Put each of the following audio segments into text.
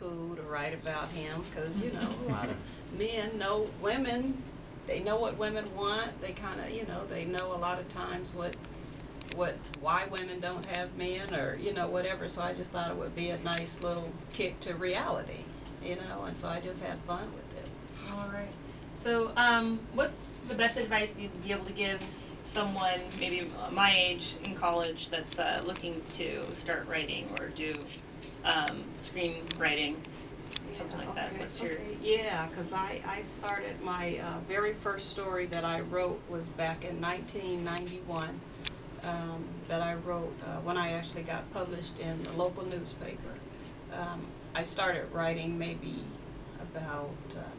cool to write about him because, you know, a lot of men know women. They know what women want. They kind of, you know, they know a lot of times why women don't have men or, you know, whatever. So I just thought it would be a nice little kick to reality, you know, and so I just had fun with it. All right. So what's the best advice you'd be able to give someone maybe my age in college that's looking to start writing or do screenwriting, something like that? What's your... Yeah, because I started my very first story that I wrote was back in 1991 that I wrote when I actually got published in the local newspaper. I started writing maybe about,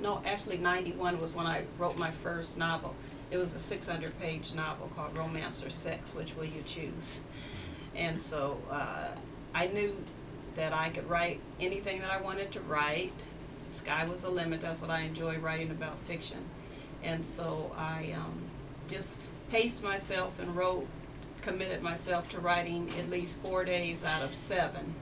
no, actually 91 was when I wrote my first novel. It was a 600-page novel called Romance or Sex, Which Will You Choose? And so I knew that I could write anything that I wanted to write. Sky was the limit. That's what I enjoy, writing about fiction. And so I just paced myself and committed myself to writing at least 4 days out of 7.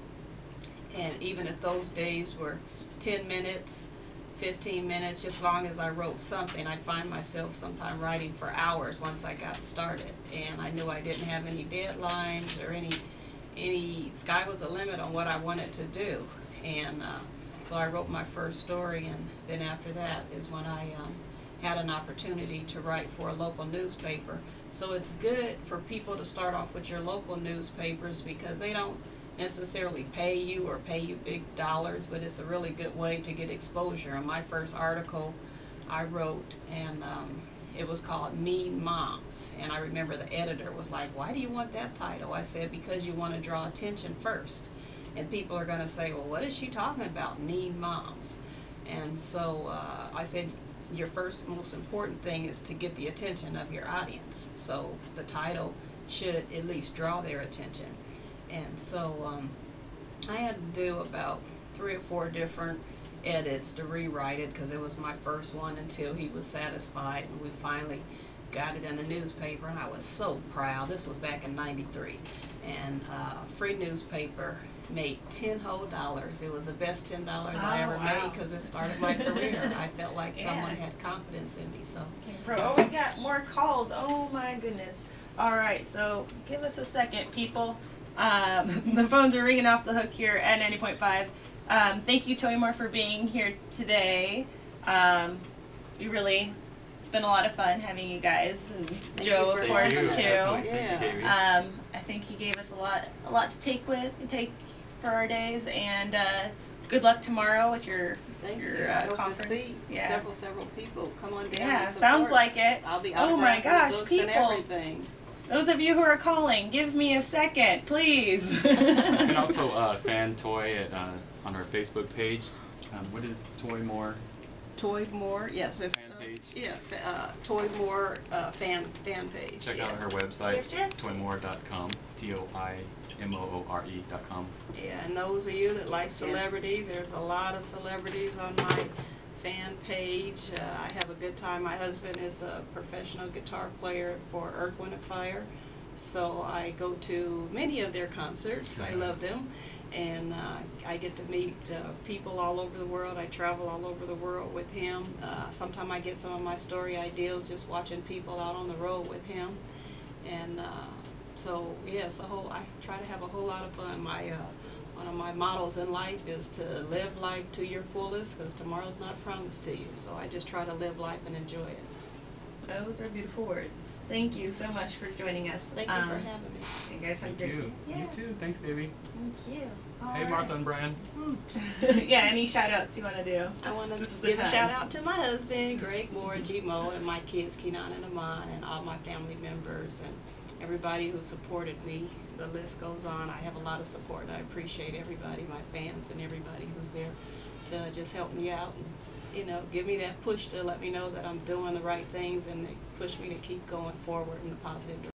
And even if those days were 10 minutes, 15 minutes, just as long as I wrote something, I'd find myself sometime writing for hours once I got started. And I knew I didn't have any deadlines or any sky was the limit on what I wanted to do. And so I wrote my first story, and then after that is when I had an opportunity to write for a local newspaper. So it's good for people to start off with your local newspapers because they don't necessarily pay you or pay you big dollars, but it's a really good way to get exposure. And my first article I wrote, and it was called Mean Moms. And I remember the editor was like, "Why do you want that title?" I said, "Because you want to draw attention first. And people are going to say, well, what is she talking about, mean moms?" And so I said, your first most important thing is to get the attention of your audience. So the title should at least draw their attention. And so I had to do about 3 or 4 different edits to rewrite it because it was my first one until he was satisfied, and we finally got it in the newspaper, and I was so proud. This was back in '93, and free newspaper made $10 whole. It was the best $10 I ever made because it started my career. I felt like someone had confidence in me. So. Oh, we got more calls. Oh my goodness. All right, so give us a second, people. The phones are ringing off the hook here at 90.5. Thank you, Toy Moore, for being here today. It's been a lot of fun having you guys, and Joe, of course, too. Yeah. I think he gave us a lot to take for our days, and good luck tomorrow with your I hope conference. To see several people come on down. Yeah, and support sounds like us. it. I'll be oh my gosh, books people! And everything. Those of you who are calling, give me a second, please. You can also fan Toy on our Facebook page. What is Toy Moore? Toy Moore, yes. It's, fan page. Yeah, Toy Moore fan page. Check out her website, toymore.com, TOIMOORE.com. Yeah, and those of you that like celebrities, there's a lot of celebrities on my fan page. I have a good time. My husband is a professional guitar player for Earth, Wind & Fire, so I go to many of their concerts. I love them, and I get to meet people all over the world. I travel all over the world with him. Sometimes I get some of my story ideas just watching people out on the road with him, and so yes, I try to have a whole lot of fun. One of my mottos in life is to live life to your fullest, because tomorrow's not promised to you. So I just try to live life and enjoy it. Those are beautiful words. Thank you so much for joining us. Thank you for having me. You guys have a great day. Yeah. You too. Thanks, baby. Thank you. Hey, Martha and Brian. Yeah, any shout-outs you want to do? I want to give a shout-out to my husband, Greg Moore, G-Mo, and my kids, Kenan and Aman, and all my family members, and everybody who supported me. The list goes on. I have a lot of support, and I appreciate everybody, my fans, and everybody who's there to just help me out and, you know, give me that push to let me know that I'm doing the right things, and they push me to keep going forward in a positive direction.